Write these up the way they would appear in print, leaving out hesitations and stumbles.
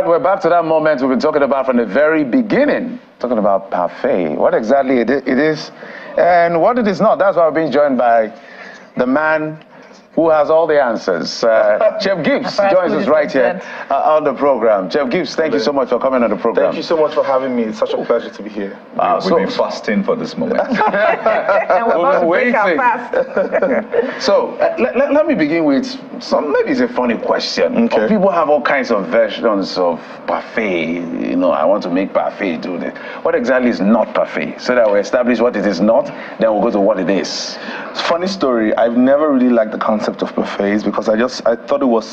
right, we're back to that moment we've been talking about from the very beginning. Talking about Parfait. What exactly it is and what it is not. That's why we're being joined by the man who has all the answers. Chef Gibbs joins us right here on the program. Chef Gibbs, thank you so much for coming on the program. Thank you so much for having me. It's such a pleasure to be here. We've been fasting for this moment. And we're about to break our fast. So let me begin with maybe it's a funny question. Okay. People have all kinds of versions of Parfait. You know, I want to make Parfait, do this. What exactly is not Parfait? So that we establish what it is not, then we'll go to what it is. Funny story. I've never really liked the concept of parfaits because I just felt it was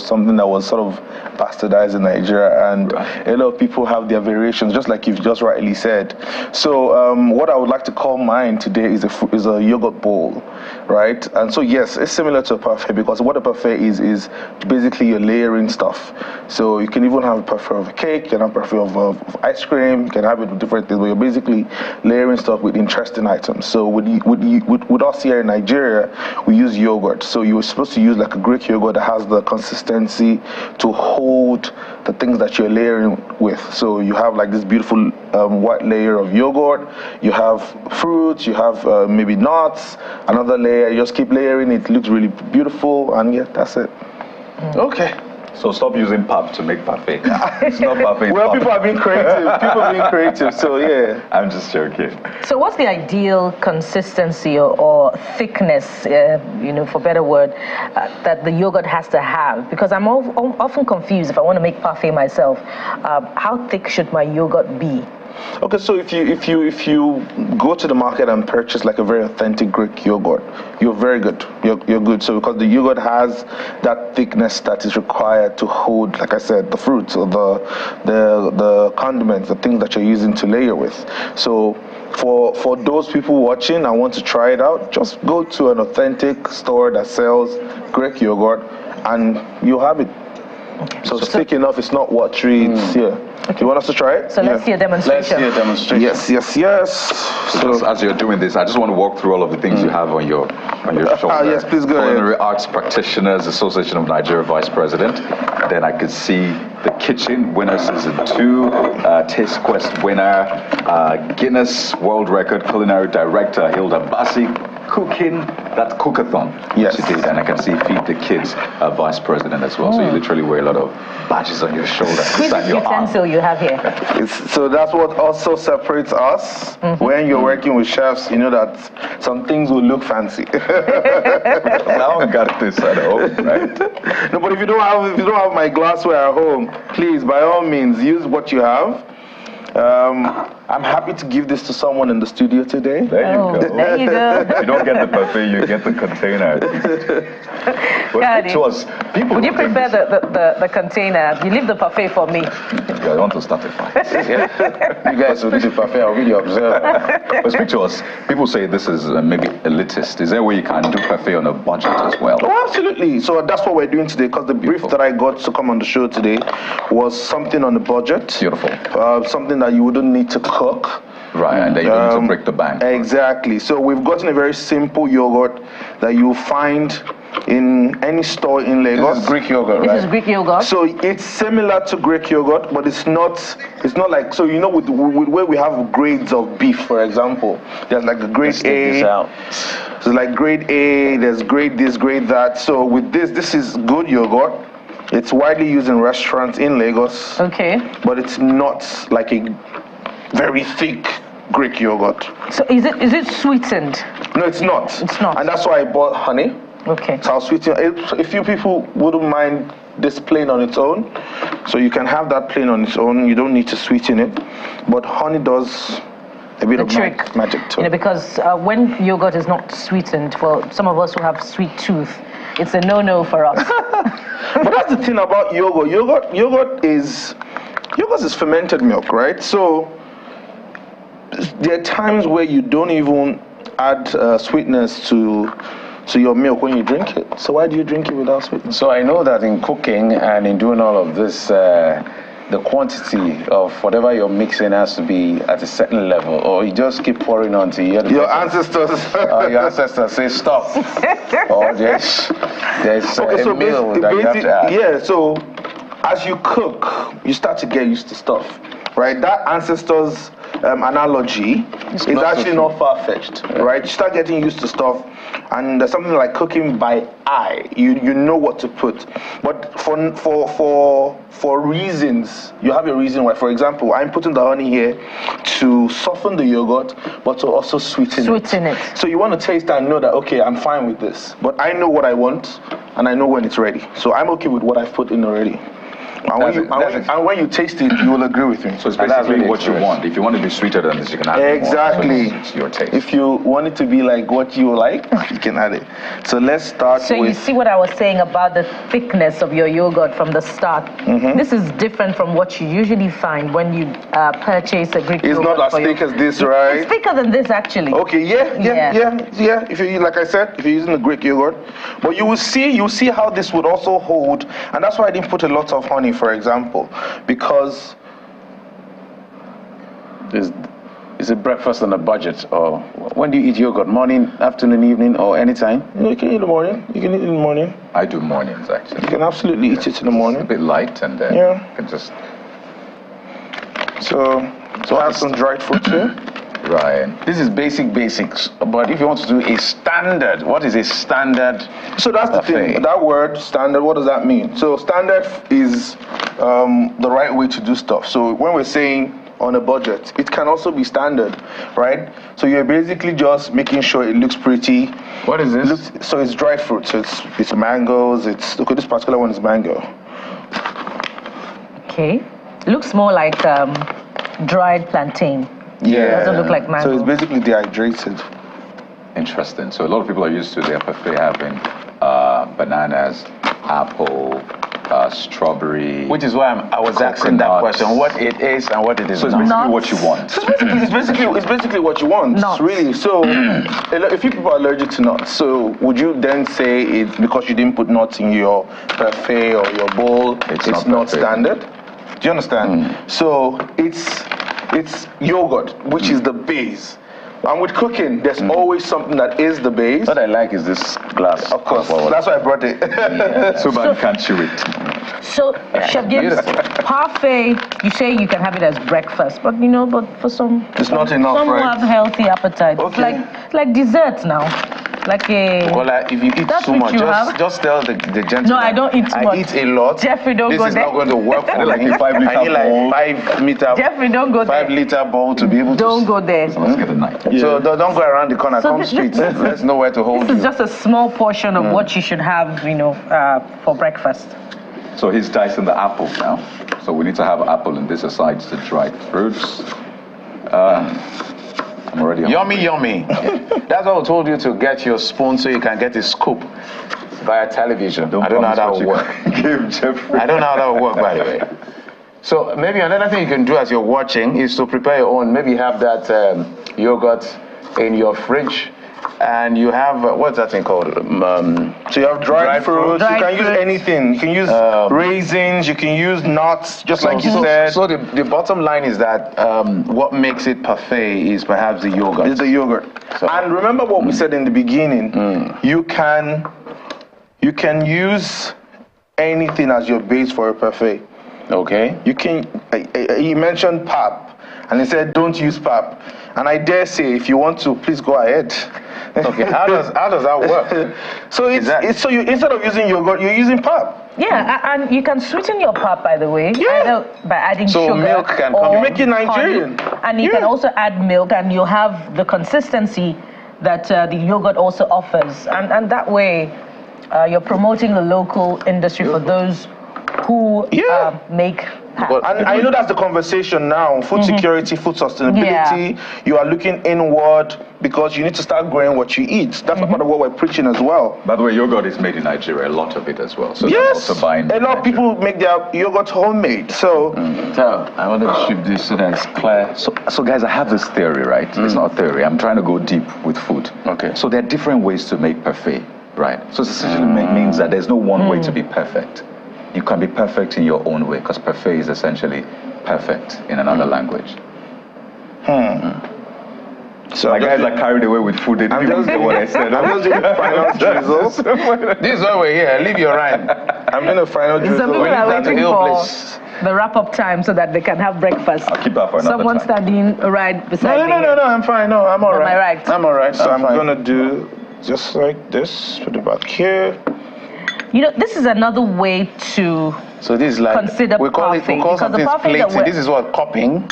something that was sort of bastardized in Nigeria, and a lot of people have their variations, just like you've just rightly said. So what I would like to call mine today is a yogurt bowl, right? And so yes, it's similar to a parfait because what a parfait is basically you're layering stuff. So you can even have a parfait of a cake, you can have a parfait of ice cream, you can have it with different things, but you're basically layering stuff with interesting items. So with us here in Nigeria, we use yogurt. So you were supposed to use like a Greek yogurt that has the consistency to hold the things that you're layering with. So you have like this beautiful white layer of yogurt, you have fruits, you have maybe nuts, another layer, you just keep layering, it looks really beautiful, and yeah, that's it. Okay. So stop using pap to make parfait. It's not parfait. Well, people are being creative. So yeah. I'm just joking. So what's the ideal consistency or thickness, for better word, that the yogurt has to have? Because I'm often confused if I want to make parfait myself. How thick should my yogurt be? Okay, so if you go to the market and purchase like a very authentic Greek yogurt, you're very good. You're good. So because the yogurt has that thickness that is required to hold, like I said, the fruits or the condiments, the things that you're using to layer with. So for those people watching and want to try it out, just go to an authentic store that sells Greek yogurt and you'll have it. Okay. So it's thick enough, it's not watery, it's here. Okay. You want us to try it? So let's see a demonstration. Yes. So as you're doing this, I just want to walk through all of the things you have on your shoulder. Yes, please go ahead. Culinary Arts Practitioners Association of Nigeria Vice President. Then I could see the Kitchen winner season 2, Taste Quest winner, Guinness World Record Culinary Director Hilda Bassi, cooking, that cookathon. Yes. She did, and I can see Feed the Kids Vice President as well. So you literally wear a lot of badges on your shoulder. Which utensil you have here? So that's what also separates us. When you're working with chefs, you know that some things will look fancy. I don't got this at home, right? No, but if you don't have my glassware at home, please, by all means, use what you have. I'm happy to give this to someone in the studio today. There you go. There you go. You don't get the parfait, you get the container. Would you prefer the container? You leave the parfait for me. Yeah, I want to start a fight. You guys will do the parfait, I'll really observe. But speak to us. People say this is maybe elitist. Is there a way you can do parfait on a budget as well? Oh, absolutely. So that's what we're doing today, because the brief that I got to come on the show today was something on the budget. Beautiful. Something that you wouldn't need to cook. Right, and then you don't need to break the bank. Exactly. So we've gotten a very simple yogurt that you'll find in any store in Lagos. This is Greek yogurt, right? This is Greek yogurt. So it's similar to Greek yogurt, but it's not like, so you know with where we have grades of beef, for example, there's like a grade A. So like grade A, there's grade this, grade that. So with this is good yogurt. It's widely used in restaurants in Lagos. Okay. But it's not like a very thick Greek yogurt. So is it sweetened? No, it's not. It's not. And that's why I bought honey. Okay. So I'll sweeten it. A few people wouldn't mind this plain on its own. So you can have that plain on its own. You don't need to sweeten it. But honey does a bit of magic to it. Because when yogurt is not sweetened, for some of us who have sweet tooth, it's a no-no for us. But that's the thing about yogurt. Yogurt is fermented milk, right? So there are times where you don't even add sweetness to your milk when you drink it. So why do you drink it without sweetness? So I know that in cooking and in doing all of this, the quantity of whatever you're mixing has to be at a certain level, or you just keep pouring on to your ancestors say stop. Or there's a meal that you have to add. Yeah, so as you cook, you start to get used to stuff, right? That ancestors analogy is actually not far-fetched, right? You start getting used to stuff, and there's something like cooking by eye. You know what to put, but for reasons, you have a reason why. For example, I'm putting the honey here to soften the yogurt, but to also sweeten it. So you want to taste and know that, okay, I'm fine with this, but I know what I want, and I know when it's ready. So I'm okay with what I've put in already. And when you taste it, you will agree with me. So it's basically what you want. If you want to be sweeter than this, you can add exactly. more. It's your taste. If you want it to be like what you like, you can add it. So let's start with... So you see what I was saying about the thickness of your yogurt from the start. This is different from what you usually find when you purchase a Greek yogurt. It's not as thick as this, right? It's thicker than this, actually. Okay, yeah. If you, like I said, if you're using a Greek yogurt, but you will see how this would also hold, and that's why I didn't put a lot of honey, for example, because is it breakfast on a budget, or when do you eat yogurt? Morning, afternoon, evening, or anytime? You can eat in the morning. You can eat in the morning. I do mornings, actually. You can absolutely eat it in the morning. It's a bit light, and then you can just... So add some dried fruit here. Right. This is basics, but if you want to do a standard, what is a standard? So that's the thing. That word standard, what does that mean? So standard is the right way to do stuff. So when we're saying on a budget, it can also be standard, right? So you're basically just making sure it looks pretty. What is this? So it's dried fruit. So it's mangoes. Okay, this particular one is mango. Okay. Looks more like dried plantain. Yeah. It doesn't look like mango. So it's basically dehydrated. Interesting. So a lot of people are used to their parfait having bananas, apple, strawberry. Which is why I was asking that question: what it is and what it is So it's not. basically what you want. It's basically what you want. Nuts. Really. So a few people are allergic to nuts. So would you then say it's because you didn't put nuts in your parfait or your bowl, it's not standard? Do you understand? So it's yogurt, which is the base. And with cooking, there's always something that is the base. What I like is this glass. Of course, that's why I brought it. So bad you can't chew it. So, Chef Gibbs, parfait, you say you can have it as breakfast, but for some... It's not enough, some right? who have healthy appetite. Okay. It's like dessert now. Like a... Well, if you eat too much, just tell the gentleman. No, I don't eat too much. I eat a lot. Jeffrey, don't go there. This is not going to work for me. Like a 5 liter I need bowl. like 5 meter. Jeffrey, don't go there. 5 liter bowl to be able to... Don't go there. So let's get a knife. So don't go around the corner, come straight. Let's know where to hold This is you. just a small portion of what you should have, for breakfast. So he's dicing the apples now. So we need to have apple in this aside to dried fruits. I'm already Yummy. That's why I told you to get your spoon so you can get a scoop via television. I don't know how that will work. I don't know how that will work, by the way. So maybe another thing you can do as you're watching is to prepare your own. Maybe have that yogurt in your fridge, and you have what's that thing called? So you have dried fruits. You can use anything. You can use raisins. You can use nuts, just like you said. So the bottom line is that what makes it parfait is perhaps the yogurt. It's the yogurt. So, and remember what we said in the beginning. You can use anything as your base for a parfait. Okay. You can. He mentioned pap, and he said don't use pap. And I dare say, if you want to, please go ahead. Okay. How does that work? So instead of using yogurt, you're using pap. Yeah, and you can sweeten your pap, by the way. Either by adding sugar. Milk can or come in. Make it Nigerian. Honey. And you can also add milk, and you'll have the consistency that the yogurt also offers. And that way, you're promoting the local industry for those who make. And I know that's the conversation now. Food security, food sustainability. You are looking inward because you need to start growing what you eat. That's part of what we're preaching as well. By the way, yogurt is made in Nigeria, a lot of it as well. So yes, that's also buying a lot of people make their yogurt homemade. So, I want to strip this so that it's clear. So guys, I have this theory, right? It's not a theory. I'm trying to go deep with food. Okay. So there are different ways to make parfait, right? So it essentially means that there's no one way to be perfect. You can be perfect in your own way, because parfait is essentially perfect in another language. So my guys are carried away with food. They didn't even say what I said. I'm just doing the final results. This is why we're here. Leave your rhyme. I'm doing a final drizzle. Some people are That's a waiting hill for place. the wrap-up time so that they can have breakfast. I'll keep that for another Someone time. standing right beside me. No, I'm fine. No, I'm all Am I right. right? I'm all right. So I'm fine. gonna do just like this. Put it back here. You know, this is another way to So this is like consider we call parfait, it. We call because the something parfait that plating. we're- This is what cupping.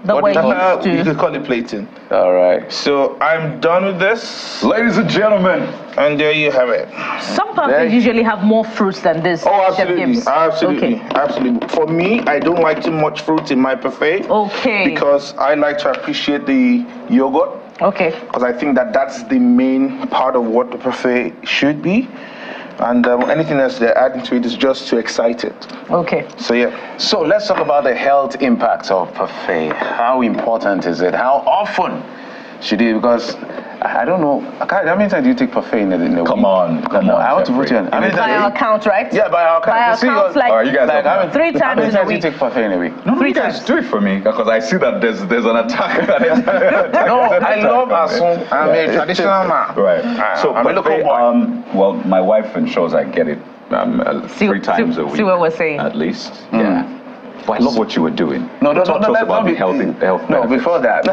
the What way do you call to. You could call it plating. All right. So I'm done with this, Ladies and gentlemen, and there you have it. Some parfaits usually have more fruits than this. Oh, Chef absolutely, Gibbs. absolutely, Okay. absolutely. For me, I don't like too much fruit in my parfait. Okay. Because I like to appreciate the yogurt. Okay. Because I think that that's the main part of what the parfait should be. And anything else they're adding to it is just to excite it. Okay. So yeah. So let's talk about the health impacts of parfait. How important is it? How often should it? Because I don't know. How many times do you take parfait in a week? come on. I want to put you on. How many By our times? count, right? Yeah, by our count. By our You see, counts, you're- like, All right, you guys like help me. how many- 3 How times many in a times do you week. take parfait in a week? No, 3 you guys times. do it for me because I see that there's an attack. No, I love asun. I'm a traditional man. Right. So, I'm a local parfait, boy. well, my wife ensures I get it 3 times a week. See what we're saying. At least. Yeah. But I love what you were doing. No, Talk to us let's about not the be health No, benefits. before that,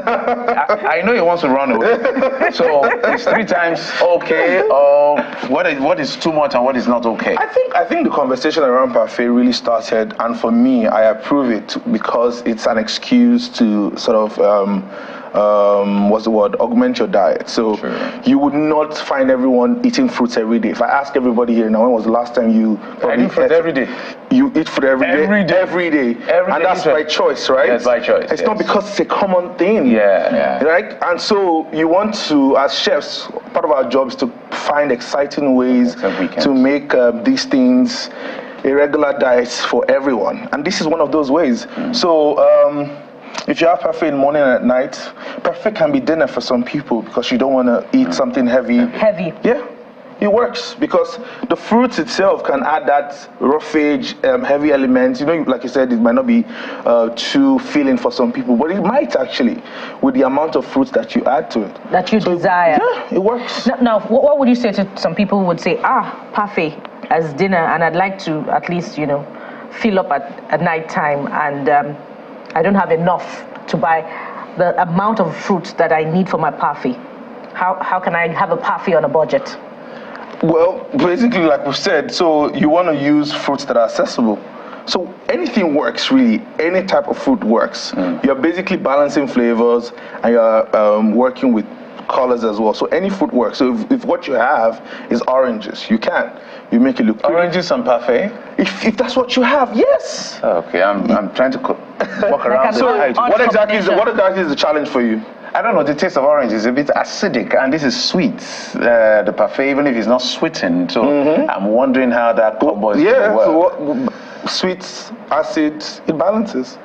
I know he wants to run away. So is 3 times okay, or what is too much and what is not okay? I think the conversation around parfait really started, and for me, I approve it because it's an excuse to sort of what's the word? Augment your diet. So Sure. you would not find everyone eating fruits every day. If I ask everybody here now, when was the last time you I eat fruit every day. You eat food every day? Every day. Every day. Every And day that's eat by food. choice, right? Yes, by choice, It's not yes. because it's a common thing. Yeah. Right? And so you want to, as chefs, part of our job is to find exciting ways Except weekends. to make these things a regular diet for everyone. And this is one of those ways. So if you have parfait in the morning and at night, parfait can be dinner for some people because you don't want to eat something heavy. Heavy. Yeah, it works because the fruit itself can add that roughage, heavy element. You know, like you said, it might not be too filling for some people, but it might actually, with the amount of fruits that you add to it. That you desire. Yeah, it works. Now, what would you say to some people who would say, parfait as dinner, and I'd like to at least, fill up at night time, and I don't have enough to buy the amount of fruit that I need for my parfait. How can I have a parfait on a budget? Well, basically, like we said, so you want to use fruits that are accessible. So anything works, really. Any type of fruit works. You're basically balancing flavors, and you're working with colors as well. So any fruit works. So if what you have is oranges, you can. You make it look pretty. Oranges and parfait? If that's what you have, yes. Okay, I'm trying to walk around So, the height. What exactly combination. is the challenge for you? I don't know, the taste of orange is a bit acidic, and this is sweet. The parfait, even if it's not sweetened, so I'm wondering how that combo is Yeah, gonna work. so what, sweets, acid, it balances.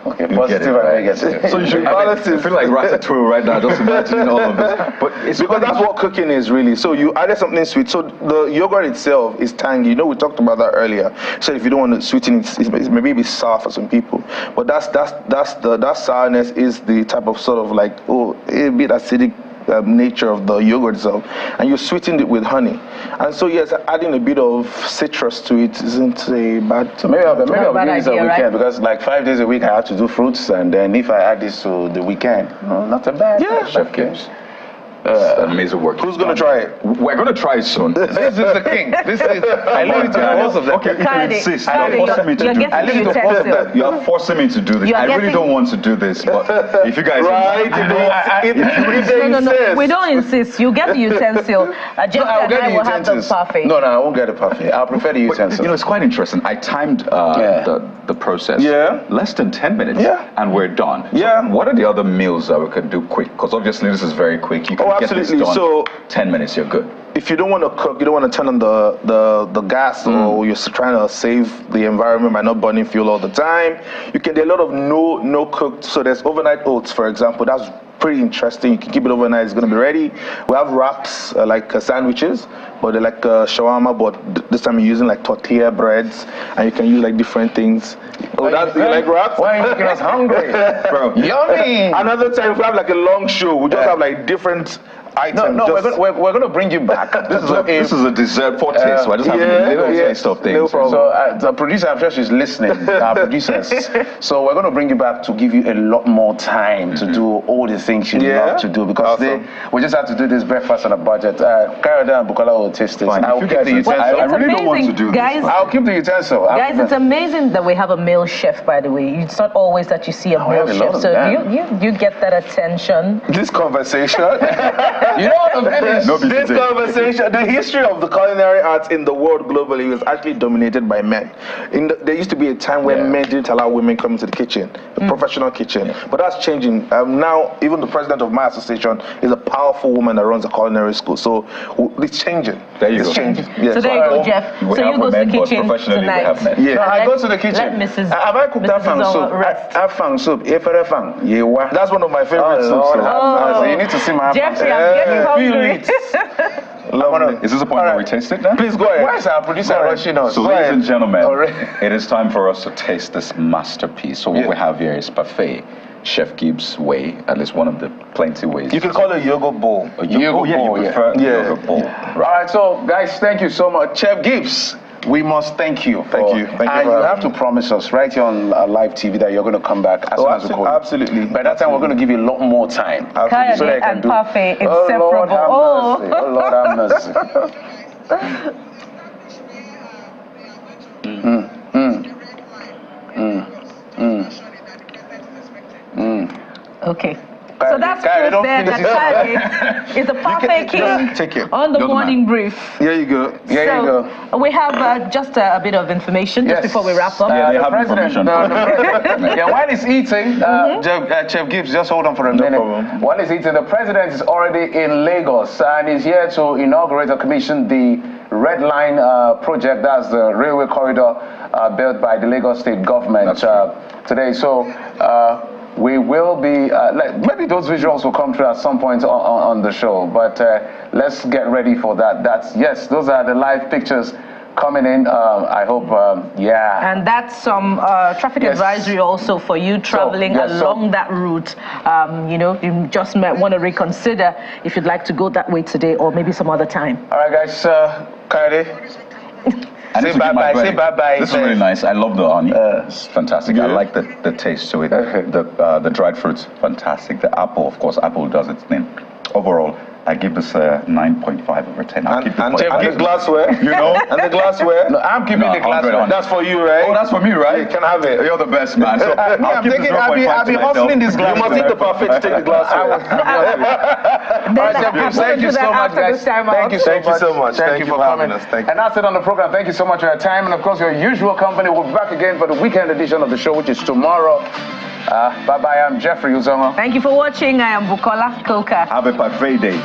Okay, You positive get it, and right? negative. So you should I balance it. feel like Ratatouille right now, just imagining all of this. But it's Because that's what cooking is really. So you added something sweet. So the yogurt itself is tangy. You know, we talked about that earlier. So if you don't want to sweeten it, maybe it's sour for some people. But that sourness is the type of sort of like a bit acidic nature of the yogurt itself, and you sweetened it with honey. And so yes, adding a bit of citrus to it isn't a bad. So maybe I'll do bad this a idea, weekend, right? because like 5 days a week I have to do fruits, and then if I add this to the weekend, not a bad. Yeah. Chef Gibbs. Amazing work. Who's gonna try it? We're gonna try it soon. This is the king. This is. I leave it to the both of them. Okay, you can Cardi, insist. Cardi, You're forcing me to you're do getting this. the utensil. You are forcing me to do this. You are I really getting- don't want to do this, but if you guys No. We don't insist. You get the utensil. Jeff No, I'll and get I the will have the utensils. parfait. No, I won't get the parfait. I'll prefer the But, utensil. it's quite interesting. I timed the process. Yeah. Less than 10 minutes. Yeah. And we're done. So Yeah. what are the other meals that we could do quick? Because obviously this is very quick. You can Oh, get this absolutely. done. So 10 minutes, you're good. if you don't want to cook, you don't want to turn on the gas, or you're trying to save the environment by not burning fuel all the time, you can do a lot of no cooked. So there's overnight oats, for example. That's pretty interesting. You can keep it overnight. It's going to be ready. We have wraps like sandwiches, but they're like shawarma, but this time you're using like tortilla breads, and you can use like different things. Oh, you like wraps? Why are you making us hungry? Bro. Yummy! Another time, if we have like a long show, we just have like different item. No, we're going to bring you back. This is a dessert for taste, so I just have a little taste of things. No problem. So the producer, I'm sure she's listening, our producers. So we're going to bring you back to give you a lot more time to do all the things you love to do, because we just have to do this breakfast on a budget. Kayode and Bukola will taste this. I'll keep the utensil. I really don't want to do guys, this. I'll keep the utensil. Guys, it's amazing that we have a male chef, by the way. It's not always that you see a male chef. So you get that attention. This conversation, You know what this conversation, the history of the culinary arts in the world globally was actually dominated by men. There used to be a time when men didn't allow women come into the kitchen, the professional kitchen. But that's changing. Now, even the president of my association is a powerful woman that runs a culinary school. So it's changing. There you it's go. changing. Yes. So there you go, Jeff. We so you go to the kitchen tonight. Yeah. No, I go to the kitchen. Have I cooked that fang soup? Fang soup. That's one of my favorite soups. So you need to see my Jeffrey, I'm getting hungry. Is this a point where we taste it now? Please go ahead. Why is our producer rushing us? So, ladies and gentlemen, it is time for us to taste this masterpiece. So what we have here is Parfait, Chef Gibbs' way, at least one of the plenty ways. You can call it a yogurt bowl. Yogurt bowl. Right. All right, so guys, thank you so much. Chef Gibbs, we must thank you. Thank you. And you have to promise us right here on live TV that you're going to come back as soon as we call you. Absolutely. By that time, we're going to give you a lot more time. Kayode so that and Parfait, Lord inseparable. have mercy. Okay. So that's proof there that Kayode is a Parfait king on the morning brief. Here you go. So we have just a bit of information just before we wrap up. The president. While he's eating, Chef Gibbs, just hold on for a minute. Problem. While he's eating, the president is already in Lagos and is here to inaugurate or commission the Red Line project. That's the railway corridor built by the Lagos state government today. So we will be, maybe those visuals will come through at some point on the show, but let's get ready for that. Those are the live pictures coming in, I hope, And that's some traffic advisory also for you traveling along that route. You just might want to reconsider if you'd like to go that way today or maybe some other time. All right, guys, Kayode. Say bye-bye. This is really nice. I love the onion. It's fantastic. I like the taste to it. The dried fruits, fantastic. The apple, of course, apple does its thing. Overall, I give this 9.5 over 10. And the glassware, you know? And the glassware. No, I'm keeping the glassware. That's for you, right? Oh, that's for me, right? You can have it. You're the best, man. So I'll be hustling this glass. You must eat the Parfait to take the glassware. Thank you so much, guys. Thank you so much. Thank you for coming. And that's it on the program. Thank you so much for your time. And of course, your usual company. We'll be back again for the weekend edition of the show, which is tomorrow. Bye-bye. I'm Jeffrey Uzoma. Thank you for watching. I am Bukola Koka. Have a Parfait day.